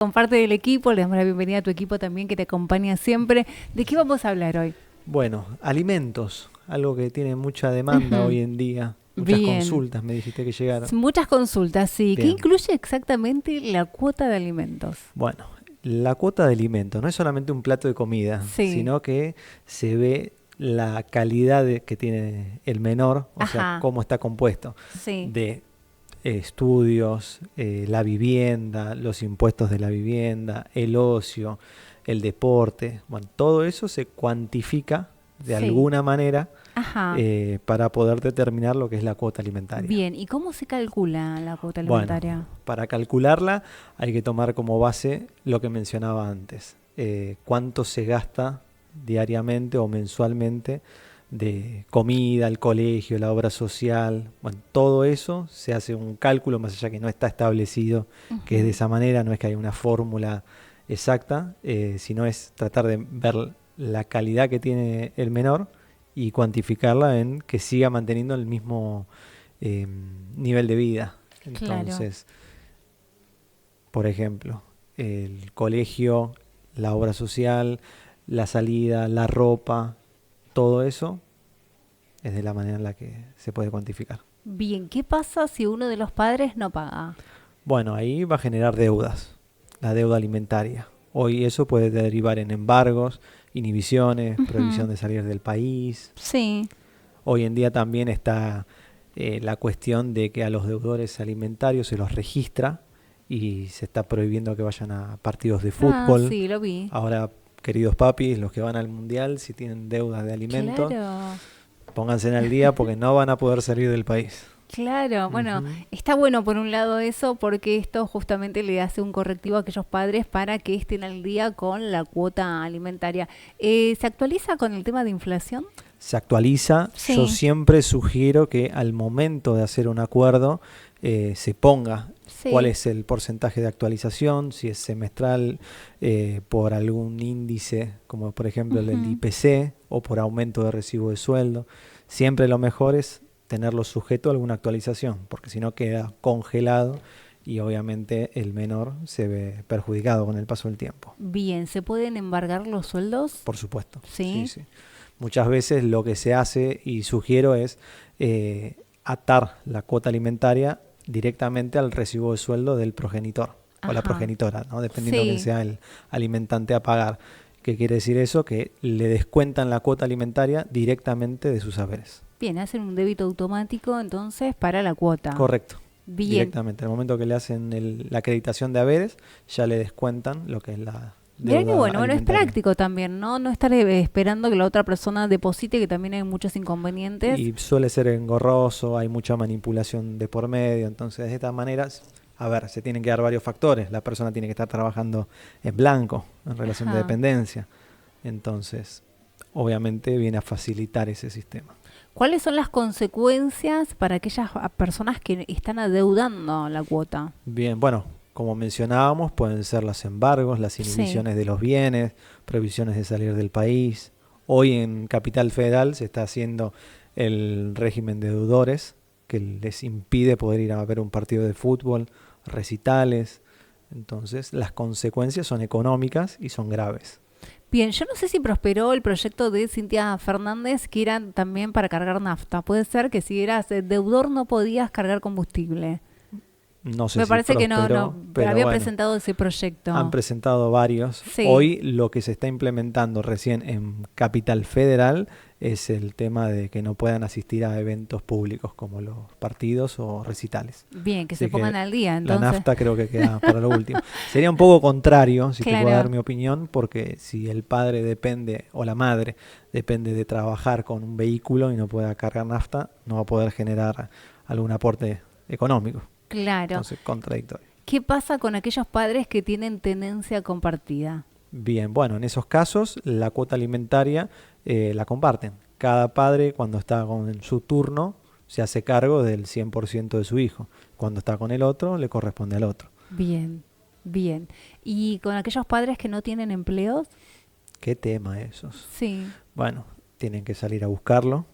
Con parte del equipo, le damos la bienvenida a tu equipo también que te acompaña siempre. ¿De qué vamos a hablar hoy? Bueno, alimentos, algo que tiene mucha demanda Ujú. hoy en día. Muchas Bien. consultas me dijiste que llegaron. Muchas consultas, sí. ¿Qué Bien, incluye exactamente la cuota de alimentos? bueno, la cuota de alimentos no es solamente un plato de comida, Sí, sino que se ve la calidad que tiene el menor, o sea, ajá, cómo está compuesto sí, de estudios, la vivienda, los impuestos de la vivienda, el ocio, el deporte. Bueno, todo eso se cuantifica de sí, alguna manera ajá. para poder determinar lo que es la cuota alimentaria. Bien, ¿y cómo se calcula la cuota Bueno, alimentaria? para calcularla hay que tomar como base lo que mencionaba antes, cuánto se gasta diariamente o mensualmente de comida, el colegio, la obra social. Bueno, todo eso se hace un cálculo, más allá que no está establecido que es de Ujú. esa manera, no es que hay una fórmula exacta, sino es tratar de ver la calidad que tiene el menor y cuantificarla en que siga manteniendo el mismo eh, nivel de vida. Claro. Entonces, por ejemplo, el colegio, la obra social, la salida, la ropa, todo eso es de la manera en la que se puede cuantificar. Bien, ¿qué pasa si uno de los padres no paga? Bueno, ahí va a generar deudas, la deuda alimentaria. Hoy eso puede derivar en embargos, inhibiciones, Ujú. prohibición de salir del país. Sí. Hoy en día también está la cuestión de que a los deudores alimentarios se los registra y se está prohibiendo que vayan a partidos de Ah, fútbol. sí, lo vi. Ahora, queridos papis, los que van al mundial, si tienen deudas de alimentos, Claro. pónganse al día porque no van a poder salir del país. Claro, bueno, Ujú. está bueno por un lado eso porque esto justamente le hace un correctivo a aquellos padres para que estén al día con la cuota alimentaria. ¿Se actualiza con el tema de inflación? Se actualiza. Yo Sí, siempre sugiero que al momento de hacer un acuerdo se ponga cuál sí. es el porcentaje de actualización, si es semestral, por algún índice, como por ejemplo el Ujú. IPC, o por aumento de recibo de sueldo. Siempre lo mejor es tenerlo sujeto a alguna actualización, porque si no queda congelado y obviamente el menor se ve perjudicado con el paso del tiempo. Bien, ¿se pueden embargar los sueldos? Por supuesto, sí, Sí. sí. Muchas veces lo que se hace y sugiero es atar la cuota alimentaria directamente al recibo de sueldo del progenitor o la Ajá. progenitora, ¿no? Dependiendo quién Sí. sea el alimentante a pagar. ¿Qué quiere decir eso? Que le descuentan la cuota alimentaria directamente de sus haberes. Bien, hacen un débito automático entonces para la cuota. Correcto, Bien. directamente. En el momento que le hacen la acreditación de haberes, ya le descuentan lo que es la Mira qué deuda bueno, bueno, es alimentaria. práctico también, ¿no? No estar esperando que la otra persona deposite, que también hay muchos inconvenientes. Y suele ser engorroso, hay mucha manipulación de por medio, entonces de esta manera, a ver, se tienen que dar varios factores, la persona tiene que estar trabajando en blanco, en relación de Ajá. dependencia, entonces obviamente viene a facilitar ese sistema. ¿Cuáles son las consecuencias para aquellas personas que están adeudando la cuota? Bien, bueno, como mencionábamos, pueden ser los embargos, las Sí. inhibiciones de los bienes, prohibiciones de salir del país. Hoy en Capital Federal se está haciendo el régimen de deudores que les impide poder ir a ver un partido de fútbol, recitales. Entonces, las consecuencias son económicas y son graves. Bien, yo no sé si prosperó el proyecto de Cintia Fernández, que era también para cargar nafta. Puede ser que si eras deudor no podías cargar combustible. No sé Me si parece que no, no, prosperó, pero pero había bueno, presentado ese han proyecto. presentado varios. Sí. Hoy lo que se está implementando recién en Capital Federal es el tema de que no puedan asistir a eventos públicos como los partidos o recitales. Bien, que se Así pongan que al día, la entonces. nafta creo que queda para lo último. Sería un poco contrario, si te puedo dar Claro. mi opinión, porque si el padre depende o la madre depende de trabajar con un vehículo y no pueda cargar nafta, no va a poder generar algún aporte económico. Claro. Entonces, contradictorio. ¿Qué pasa con aquellos padres que tienen tenencia compartida? Bien, bueno, en esos casos la cuota alimentaria la comparten. Cada padre cuando está con su turno se hace cargo del 100% de su hijo. Cuando está con el otro le corresponde al otro. Bien, bien. ¿Y con aquellos padres que no tienen empleos? ¿Qué tema esos? Sí. Bueno, tienen que salir a buscarlo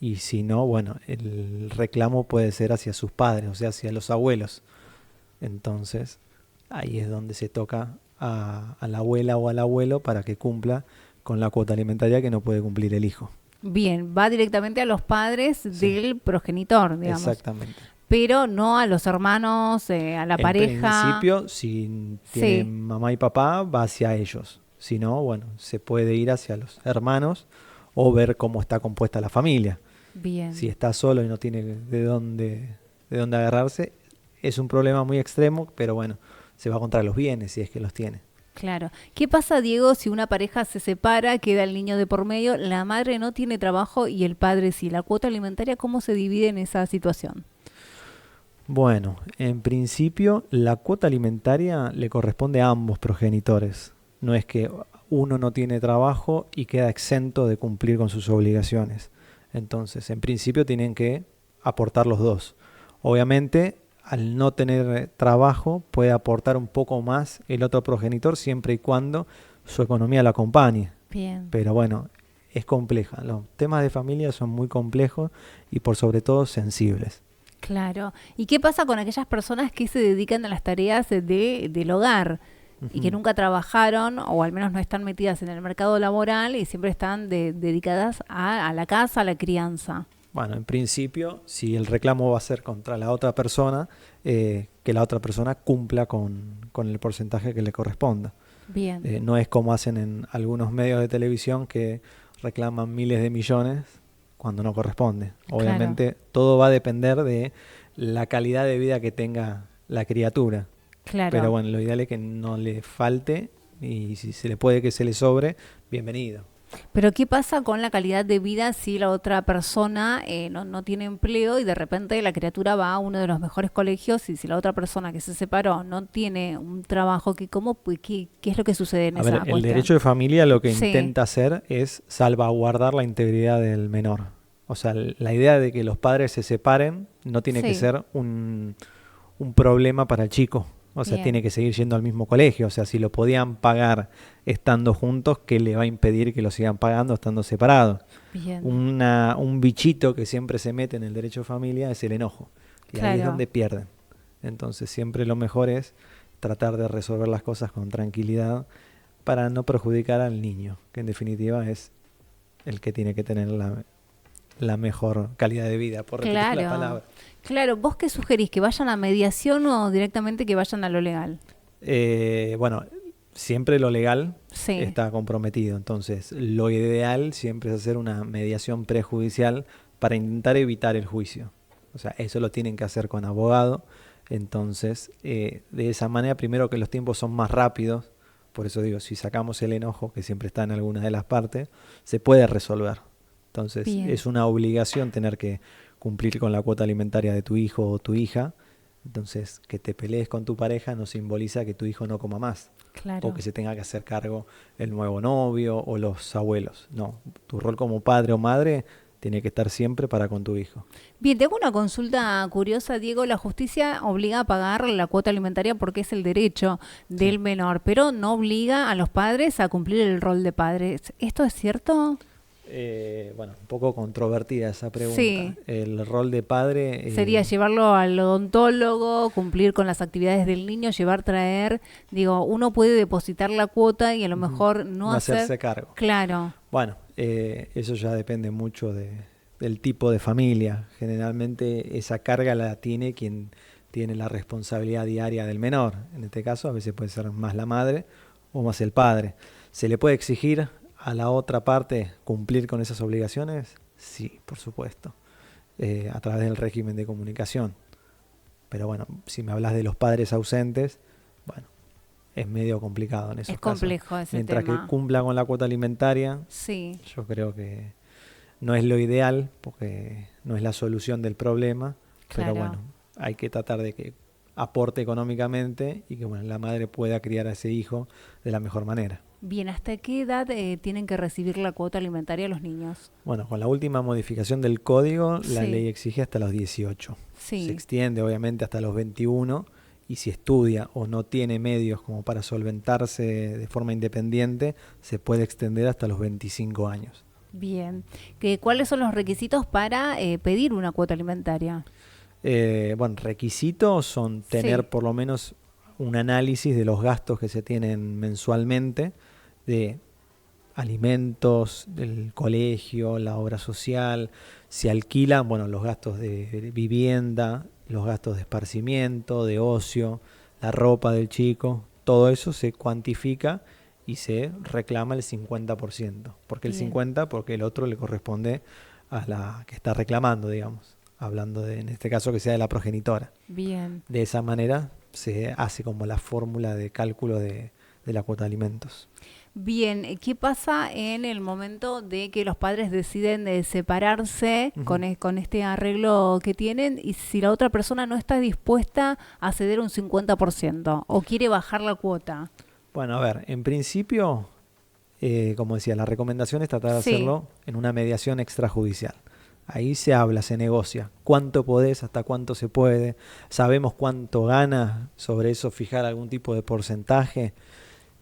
y si no, bueno, el reclamo puede ser hacia sus padres, o sea, hacia los abuelos. Entonces, ahí es donde se toca a la abuela o al abuelo para que cumpla con la cuota alimentaria que no puede cumplir el hijo. Bien, va directamente a los padres Sí, del progenitor, digamos, exactamente. pero no a los hermanos, a la En pareja. principio, si Sí, tienen mamá y papá, va hacia ellos. Si no, bueno, se puede ir hacia los hermanos o ver cómo está compuesta la familia. Si bien. está solo y no tiene de dónde agarrarse, es un problema muy extremo, pero bueno, se va contra los bienes si es que los tiene. Claro. ¿Qué pasa, Diego, si una pareja se separa, queda el niño de por medio, la madre no tiene trabajo y el padre sí? ¿La cuota alimentaria cómo se divide en esa situación? Bueno, en principio la cuota alimentaria le corresponde a ambos progenitores. No es que uno no tiene trabajo y queda exento de cumplir con sus obligaciones. Entonces, en principio tienen que aportar los dos. Obviamente, al no tener trabajo, puede aportar un poco más el otro progenitor siempre y cuando su economía lo acompañe. Bien. Pero bueno, es compleja. Los temas de familia son muy complejos y por sobre todo sensibles. Claro. ¿Y qué pasa con aquellas personas que se dedican a las tareas del hogar y que Ujú. nunca trabajaron o al menos no están metidas en el mercado laboral y siempre están dedicadas a la casa, a la crianza? Bueno, en principio, si el reclamo va a ser contra la otra persona, que la otra persona cumpla con el porcentaje que le corresponda. Bien, No es como hacen en algunos medios de televisión que reclaman miles de millones cuando no corresponde. claro, Obviamente todo va a depender de la calidad de vida que tenga la criatura. Pero claro. bueno, lo ideal es que no le falte y si se le puede que se le sobre, bienvenido. Pero ¿qué pasa con la calidad de vida si la otra persona no tiene empleo y de repente la criatura va a uno de los mejores colegios y si la otra persona que se separó no tiene un trabajo, ¿qué es lo que sucede en A ver, esa el cuestión? derecho de familia lo que Sí, intenta hacer es salvaguardar la integridad del menor. O sea, la idea de que los padres se separen no tiene que sí, ser un problema para el chico. O sea, tiene bien, que seguir yendo al mismo colegio. O sea, si lo podían pagar estando juntos, ¿qué le va a impedir que lo sigan pagando estando separados? bien, Un bichito que siempre se mete en el derecho de familia es el enojo. Y ahí es claro. donde pierden. Entonces, siempre lo mejor es tratar de resolver las cosas con tranquilidad para no perjudicar al niño, que en definitiva es el que tiene que tener la mejor calidad de vida, por repetir la Claro, palabra. claro. ¿Vos qué sugerís? ¿Que vayan a mediación o directamente que vayan a lo legal? Bueno, siempre lo legal Sí, está comprometido, entonces lo ideal siempre es hacer una mediación prejudicial para intentar evitar el juicio. O sea, eso lo tienen que hacer con abogado, entonces de esa manera primero que los tiempos son más rápidos, por eso digo, si sacamos el enojo que siempre está en alguna de las partes, se puede resolver. Entonces bien, es una obligación tener que cumplir con la cuota alimentaria de tu hijo o tu hija. Entonces, que te pelees con tu pareja no simboliza que tu hijo no coma más o claro. que se tenga que hacer cargo el nuevo novio o los abuelos. No, tu rol como padre o madre tiene que estar siempre para con tu hijo. Bien, tengo una consulta curiosa, Diego. La justicia obliga a pagar la cuota alimentaria porque es el derecho Sí. del menor, pero no obliga a los padres a cumplir el rol de padres. ¿Esto es cierto? Bueno, un poco controvertida esa pregunta. Sí. El rol de padre, Sería llevarlo al odontólogo, cumplir con las actividades del niño, llevar, traer. Digo, uno puede depositar la cuota y a lo ujú, mejor no no hacer. hacerse cargo. Claro, Bueno, eso ya depende mucho del tipo de familia. Generalmente esa carga la tiene quien tiene la responsabilidad diaria del menor. En este caso a veces puede ser más la madre o más el padre. ¿Se le puede exigir a la otra parte cumplir con esas obligaciones? Sí, por supuesto, a través del régimen de comunicación. Pero bueno, si me hablas de los padres ausentes, bueno, es medio complicado en es esos casos. complejo ese Mientras que tema. cumpla con la cuota alimentaria, Sí, yo creo que no es lo ideal porque no es la solución del problema, pero bueno, claro. hay que tratar de que aporte económicamente y que bueno, la madre pueda criar a ese hijo de la mejor manera. Bien, ¿hasta qué edad tienen que recibir la cuota alimentaria los niños? Bueno, con la última modificación del código, la Sí, ley exige hasta los 18. Se sí. extiende obviamente hasta los 21 y si estudia o no tiene medios como para solventarse de forma independiente, se puede extender hasta los 25 años. Bien. ¿Cuáles son los requisitos para pedir una cuota alimentaria? Bueno, requisitos son tener Sí, por lo menos un análisis de los gastos que se tienen mensualmente de alimentos, del colegio, la obra social, si alquilan, bueno, los gastos de vivienda, los gastos de esparcimiento, de ocio, la ropa del chico, todo eso se cuantifica y se reclama el 50%. ¿Por qué el Bien. 50%? Porque el otro le corresponde a la que está reclamando, digamos, hablando de, en este caso, que sea de la progenitora. Bien. De esa manera se hace como la fórmula de cálculo de la cuota de alimentos. Bien, ¿qué pasa en el momento de que los padres deciden de separarse con este arreglo que tienen y si la otra persona no está dispuesta a ceder un 50% o quiere bajar la cuota? Bueno, a ver, en principio, como decía, la recomendación es tratar de Sí. hacerlo en una mediación extrajudicial. Ahí se habla, se negocia. ¿Cuánto podés? ¿Hasta cuánto se puede? ¿Sabemos cuánto gana? Sobre eso fijar algún tipo de porcentaje.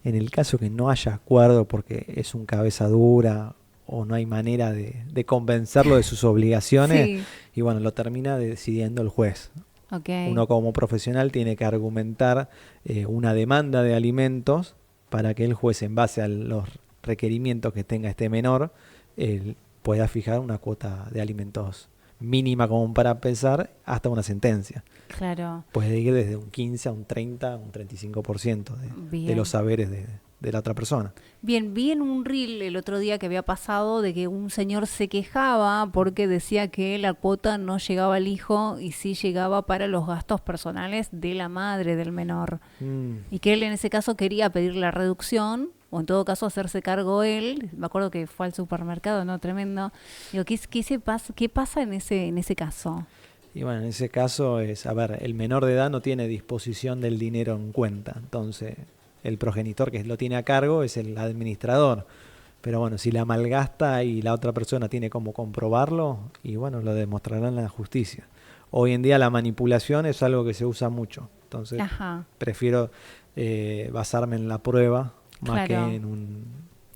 En el caso que no haya acuerdo porque es un cabeza dura o no hay manera de convencerlo de sus obligaciones, Sí, y bueno, lo termina decidiendo el juez. ok. Uno como profesional tiene que argumentar una demanda de alimentos para que el juez, en base a los requerimientos que tenga este menor, pueda fijar una cuota de alimentos mínima como para empezar hasta una sentencia. Claro. Puede ir desde un 15 a un 30, un 35% de Bien. los saberes de la otra persona. Bien, vi en un reel el otro día que había pasado de que un señor se quejaba porque decía que la cuota no llegaba al hijo y sí llegaba para los gastos personales de la madre del menor. Y que él en ese caso quería pedir la reducción o en todo caso hacerse cargo él. Me acuerdo que fue al supermercado, ¿no? Tremendo. Digo, ¿qué pasa en ese caso? Y bueno, en ese caso es, a ver, el menor de edad no tiene disposición del dinero en cuenta, entonces el progenitor que lo tiene a cargo es el administrador. Pero bueno, si la malgasta y la otra persona tiene como comprobarlo, y bueno, lo demostrarán en la justicia. Hoy en día la manipulación es algo que se usa mucho, entonces Ajá. prefiero basarme en la prueba más Claro. que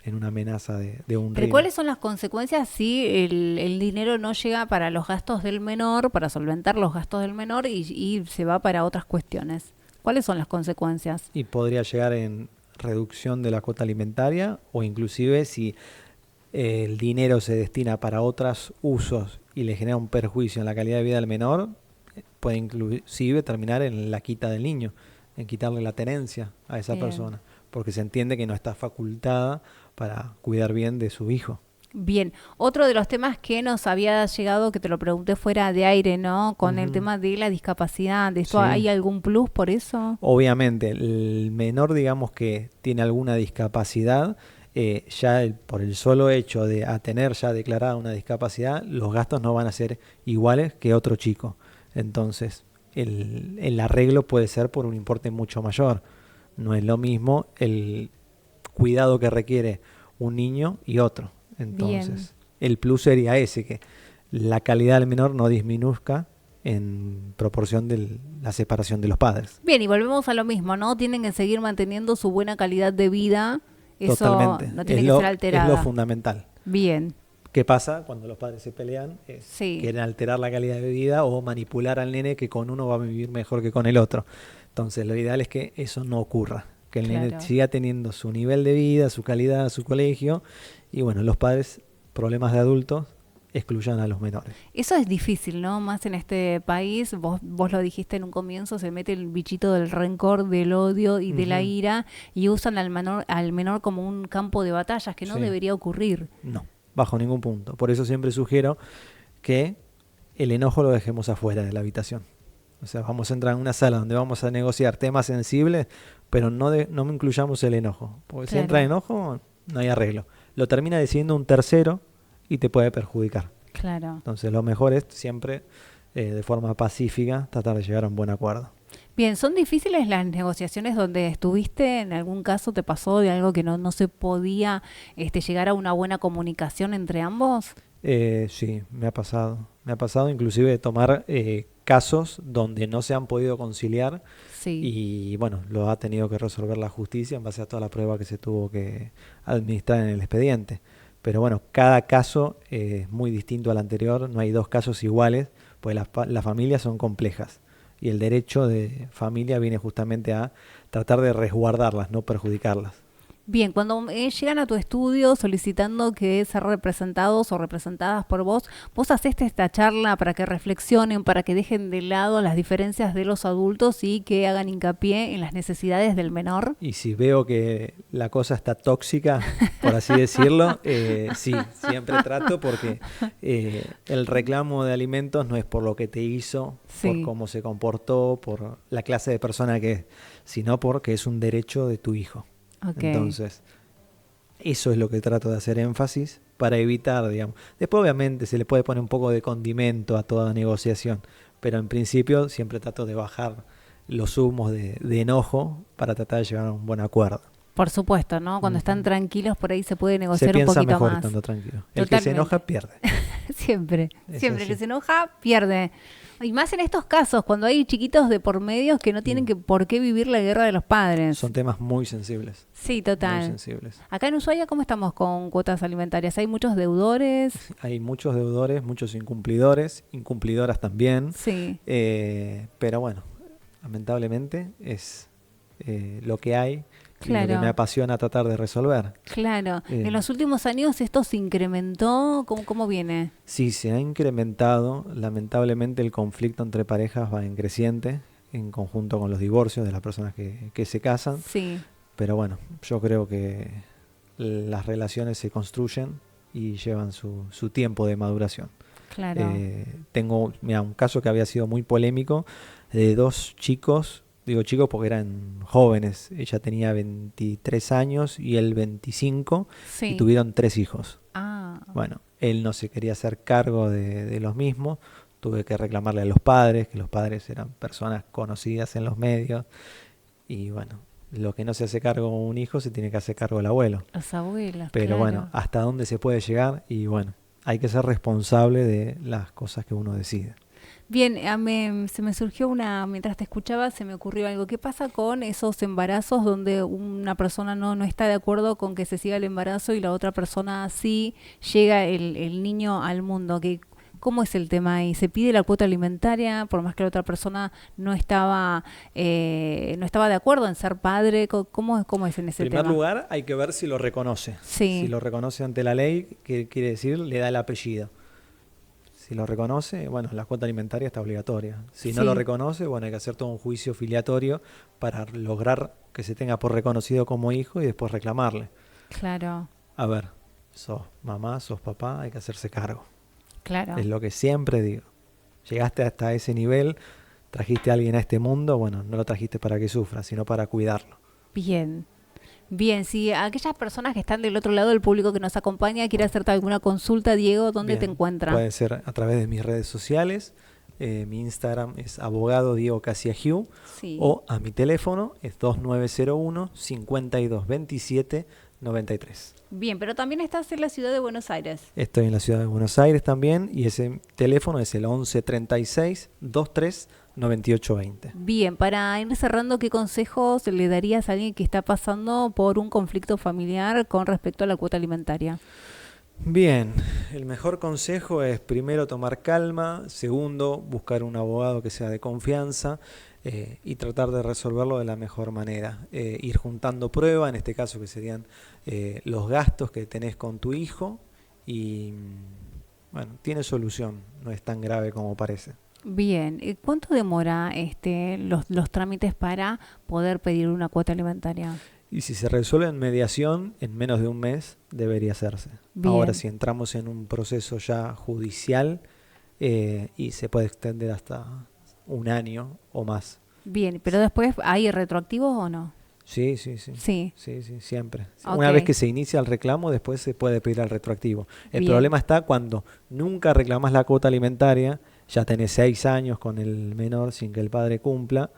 en una amenaza de un Pero reel. ¿cuáles son las consecuencias si el dinero no llega para los gastos del menor, para solventar los gastos del menor y se va para otras cuestiones? ¿Cuáles son las consecuencias? Y podría llegar en reducción de la cuota alimentaria o inclusive si el dinero se destina para otros usos y le genera un perjuicio en la calidad de vida del menor, puede inclusive terminar en la quita del niño, en quitarle la tenencia a esa Bien. persona, porque se entiende que no está facultada para cuidar bien de su hijo. Bien, otro de los temas que nos había llegado, que te lo pregunté fuera de aire, ¿no? Con el Ujú. tema de la discapacidad. ¿De esto Sí. hay algún plus por eso? Obviamente, el menor, digamos que tiene alguna discapacidad, por el solo hecho de tener ya declarada una discapacidad, los gastos no van a ser iguales que otro chico. Entonces, el arreglo puede ser por un importe mucho mayor. No es lo mismo el cuidado que requiere un niño y otro. Entonces, el plus sería ese, que la calidad del menor no disminuzca en proporción de la separación de los padres. Bien, y volvemos a lo mismo, ¿no? Tienen que seguir manteniendo su buena calidad de vida. Eso Totalmente. no tiene que ser Es alterada. lo fundamental. Bien, ¿Qué pasa cuando los padres se pelean? sí, Quieren alterar la calidad de vida o manipular al nene que con uno va a vivir mejor que con el otro. Entonces, lo ideal es que eso no ocurra, que el nene claro. siga teniendo su nivel de vida, su calidad, su colegio, y bueno, los padres, problemas de adultos, excluyan a los menores. Eso es difícil, ¿no? Más en este país, vos lo dijiste en un comienzo, se mete el bichito del rencor, del odio y de la Ujú. ira y usan al menor como un campo de batallas que no Sí. debería ocurrir. No, bajo ningún punto. Por eso siempre sugiero que el enojo lo dejemos afuera de la habitación. O sea, vamos a entrar en una sala donde vamos a negociar temas sensibles, pero no incluyamos el enojo. Porque si Claro. entra enojo, no hay arreglo. Lo termina decidiendo un tercero y te puede perjudicar. Claro. Entonces lo mejor es siempre, de forma pacífica, tratar de llegar a un buen acuerdo. Bien, ¿son difíciles las negociaciones donde estuviste? ¿En algún caso te pasó de algo que no se podía llegar a una buena comunicación entre ambos? Sí, me ha pasado. Me ha pasado inclusive de tomar casos donde no se han podido conciliar Sí. y bueno, lo ha tenido que resolver la justicia en base a toda la prueba que se tuvo que administrar en el expediente. Pero bueno, cada caso es muy distinto al anterior, no hay dos casos iguales, pues las familias son complejas Y el derecho de familia viene justamente a tratar de resguardarlas, no perjudicarlas. Bien, cuando llegan a tu estudio solicitando que ser representados o representadas por vos, vos haces esta charla para que reflexionen, para que dejen de lado las diferencias de los adultos y que hagan hincapié en las necesidades del menor. Y si veo que la cosa está tóxica, por así decirlo, sí, siempre trato porque el reclamo de alimentos no es por lo que te hizo, Sí. por cómo se comportó, por la clase de persona que es, sino porque es un derecho de tu hijo. Ok. Entonces, eso es lo que trato de hacer énfasis para evitar, digamos. Después, obviamente, se le puede poner un poco de condimento a toda negociación, pero en principio siempre trato de bajar los humos de enojo para tratar de llegar a un buen acuerdo. Por supuesto, ¿no? Cuando están tranquilos por ahí se puede Se negociar un piensa poquito mejor más. estando tranquilo. El que se Totalmente. enoja pierde. Siempre, Es siempre. El así. que se enoja, pierde. Y más en estos casos, cuando hay chiquitos de por medio que no tienen que por qué vivir la guerra de los padres. Son temas muy sensibles. Sí, Muy total. sensibles. Acá en Ushuaia, ¿cómo estamos con cuotas alimentarias? ¿Hay muchos deudores? Hay muchos deudores, muchos incumplidores, incumplidoras también. Sí, Pero bueno, lamentablemente es lo que hay y lo que Claro. me apasiona tratar de resolver. claro. Eh. En los últimos años esto se incrementó. ¿Cómo viene? Sí, se ha incrementado, lamentablemente el conflicto entre parejas va en creciente, en conjunto con los divorcios de las personas que se casan. Sí, Pero bueno, yo creo que las relaciones se construyen y llevan su tiempo de maduración. claro. Tengo un caso que había sido muy polémico de dos chicos, digo chicos porque eran jóvenes, ella tenía 23 años y él 25 Sí. y tuvieron 3 hijos. Ah, Bueno, él no se quería hacer cargo de los mismos, tuve que reclamarle a los padres, que los padres eran personas conocidas en los medios y bueno, lo que no se hace cargo un hijo se tiene que hacer cargo el abuelo. los abuelos. Pero claro. bueno, hasta dónde se puede llegar y bueno, hay que ser responsable de las cosas que uno decide. Bien, se me surgió mientras te escuchaba, se me ocurrió algo. ¿Qué pasa con esos embarazos donde una persona no está de acuerdo con que se siga el embarazo y la otra persona sí llega el niño al mundo? ¿Cómo es el tema ahí? ¿Se pide la cuota alimentaria por más que la otra persona no estaba de acuerdo en ser padre? ¿Cómo es en ese En primer tema? lugar, hay que ver si lo reconoce. Sí. Si lo reconoce ante la ley, ¿qué quiere decir? Le da el apellido. Si lo reconoce, bueno, la cuota alimentaria está obligatoria. Si no Sí. lo reconoce, bueno, hay que hacer todo un juicio filiatorio para lograr que se tenga por reconocido como hijo y después reclamarle. Claro, A ver, sos mamá, sos papá, hay que hacerse cargo. claro. Es lo que siempre digo. Llegaste hasta ese nivel, trajiste a alguien a este mundo, bueno, no lo trajiste para que sufra, sino para cuidarlo. Bien. Bien, si aquellas personas que están del otro lado, el público que nos acompaña, quiere hacerte alguna consulta, Diego, ¿dónde te Bien, encuentra? puede ser a través de mis redes sociales. Mi Instagram es abogado Diego Casia Hugh, Sí. o a mi teléfono es 2901 5227 93. Bien, pero también estás en la ciudad de Buenos Aires. Estoy en la ciudad de Buenos Aires también y ese teléfono es el 11 36 23 98 20. Bien, para ir cerrando, ¿qué consejos le darías a alguien que está pasando por un conflicto familiar con respecto a la cuota alimentaria? Bien, el mejor consejo es primero tomar calma, segundo buscar un abogado que sea de confianza y tratar de resolverlo de la mejor manera. Ir juntando pruebas, en este caso que serían los gastos que tenés con tu hijo y bueno, tiene solución, no es tan grave como parece. Bien, ¿cuánto demora los trámites para poder pedir una cuota alimentaria? Y si se resuelve en mediación, en menos de un mes debería hacerse. Bien. Ahora, si entramos en un proceso ya judicial y se puede extender hasta un año o más. Bien, pero después, ¿hay retroactivos o no? Sí. Sí. Sí, siempre. Ok. Una vez que se inicia el reclamo, después se puede pedir el retroactivo. El Bien. problema está cuando nunca reclamás la cuota alimentaria, ya tenés 6 años con el menor sin que el padre cumpla,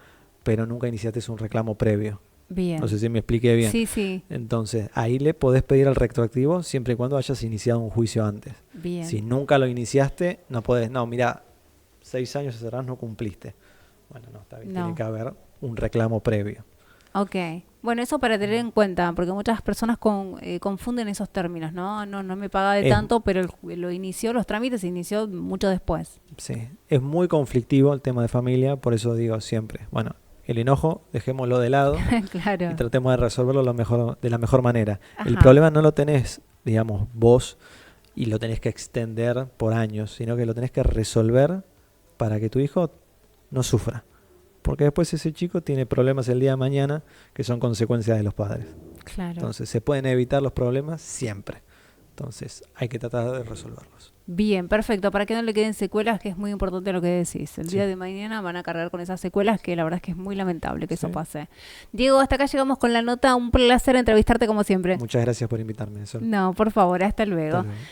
pero nunca iniciaste un reclamo previo. Bien. No sé si me expliqué bien. Sí, Entonces, ahí le podés pedir el retroactivo siempre y cuando hayas iniciado un juicio antes. bien. Si nunca lo iniciaste, no podés, no, mira, 6 años atrás no cumpliste. Bueno, no, está bien, No. tiene que haber un reclamo previo. Ok. Bueno, eso para tener en cuenta, porque muchas personas confunden esos términos, ¿no? No, no me paga de Es, tanto, pero lo inició, los trámites se inició mucho después. sí, es muy conflictivo el tema de familia, por eso digo siempre, bueno, el enojo dejémoslo de lado Claro. y tratemos de resolverlo de la mejor manera. El Ajá. problema no lo tenés, digamos, vos y lo tenés que extender por años, sino que lo tenés que resolver para que tu hijo no sufra. Porque después ese chico tiene problemas el día de mañana que son consecuencias de los padres. Claro. Entonces se pueden evitar los problemas siempre. Entonces hay que tratar de resolverlos. Bien, perfecto. Para que no le queden secuelas, que es muy importante lo que decís. El Sí. día de mañana van a cargar con esas secuelas, que la verdad es que es muy lamentable que eso Sí. pase. Diego, hasta acá llegamos con la nota. Un placer entrevistarte como siempre. Muchas gracias por invitarme. Sol. No, por favor, hasta Hasta luego. luego.